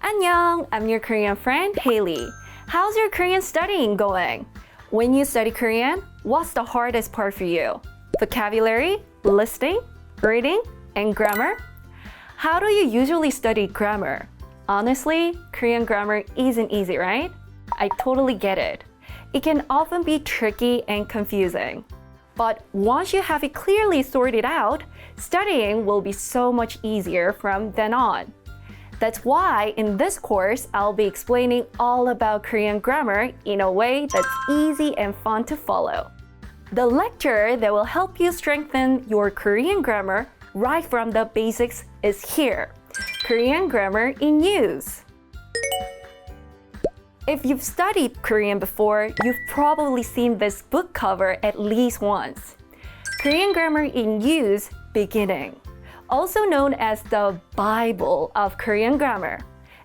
Annyeong, I'm your Korean friend, Haley. How's your Korean studying going? When you study Korean, what's the hardest part for you? Vocabulary, listening, reading, and grammar? How do you usually study grammar? Honestly, Korean grammar isn't easy, right? I totally get it. It can often be tricky and confusing. But once you have it clearly sorted out, studying will be so much easier from then on. That's why in this course, I'll be explaining all about Korean grammar in a way that's easy and fun to follow. The lecture that will help you strengthen your Korean grammar right from the basics is here, Korean Grammar in Use. If you've studied Korean before, you've probably seen this book cover at least once. Korean Grammar in Use Beginning, also known as the Bible of Korean grammar.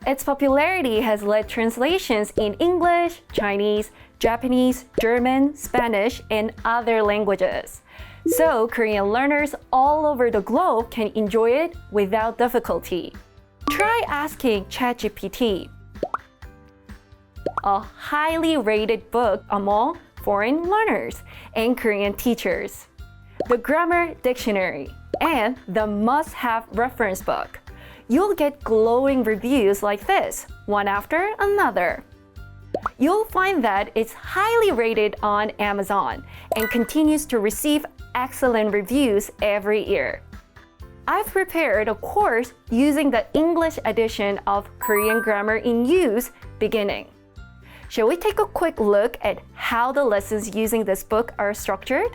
Its popularity has led translations in English, Chinese, Japanese, German, Spanish, and other languages. So Korean learners all over the globe can enjoy it without difficulty. Try asking ChatGPT, a highly rated book among foreign learners and Korean teachers, the Grammar Dictionary, and the must-have reference book. You'll get glowing reviews like this, one after another. You'll find that it's highly rated on Amazon and continues to receive excellent reviews every year. I've prepared a course using the English edition of Korean Grammar in Use Beginning. Shall we take a quick look at how the lessons using this book are structured?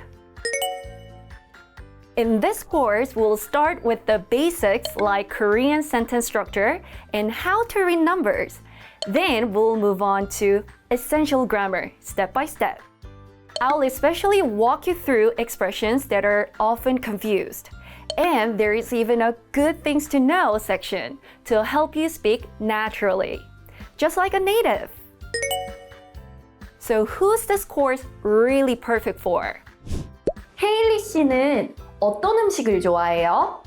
In this course, we'll start with the basics like Korean sentence structure and how to read numbers. Then we'll move on to essential grammar, step by step. I'll especially walk you through expressions that are often confused. And there is even a good things to know section to help you speak naturally, just like a native. So who's this course really perfect for? 헤일리 씨는 어떤 음식을 좋아해요?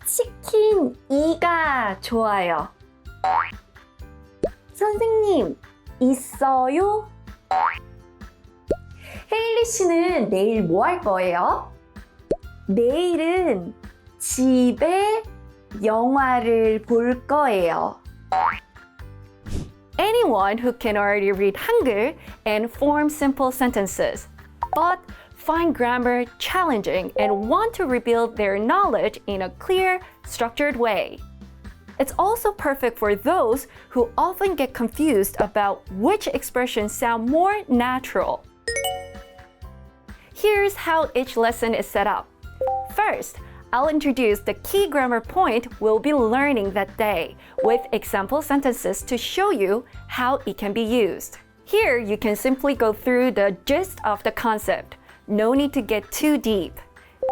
치킨 이가 좋아요. 선생님, 있어요? 헤일리 씨는 내일 뭐 할 거예요? 내일은 집에 영화를 볼 거예요. Anyone who can already read Hangul and form simple sentences, but find grammar challenging and want to rebuild their knowledge in a clear, structured way. It's also perfect for those who often get confused about which expressions sound more natural. Here's how each lesson is set up. First, I'll introduce the key grammar point we'll be learning that day with example sentences to show you how it can be used. Here, you can simply go through the gist of the concept. No need to get too deep.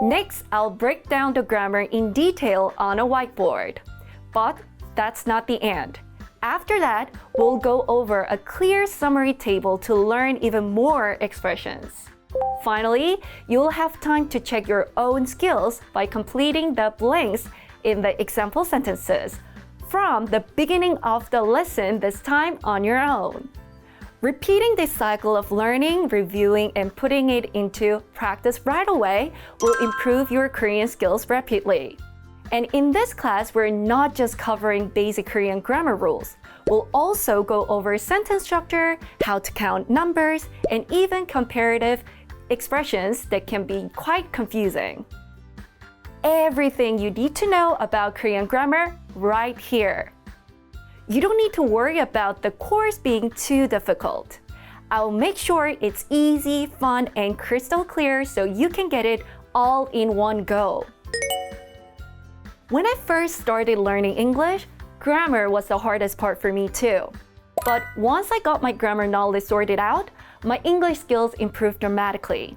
Next, I'll break down the grammar in detail on a whiteboard. But that's not the end. After that, we'll go over a clear summary table to learn even more expressions. Finally, you'll have time to check your own skills by completing the blanks in the example sentences from the beginning of the lesson this time on your own. Repeating this cycle of learning, reviewing, and putting it into practice right away will improve your Korean skills rapidly. And in this class, we're not just covering basic Korean grammar rules. We'll also go over sentence structure, how to count numbers, and even comparative expressions that can be quite confusing. Everything you need to know about Korean grammar right here. You don't need to worry about the course being too difficult. I'll make sure it's easy, fun, and crystal clear so you can get it all in one go. When I first started learning English, grammar was the hardest part for me too. But once I got my grammar knowledge sorted out, my English skills improved dramatically.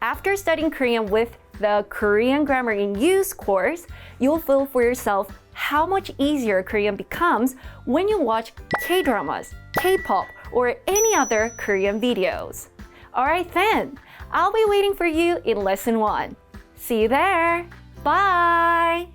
After studying Korean with the Korean Grammar in Use course, you'll feel for yourself how much easier Korean becomes when you watch K-dramas, K-pop, or any other Korean videos. Alright then, I'll be waiting for you in lesson 1. See you there! Bye!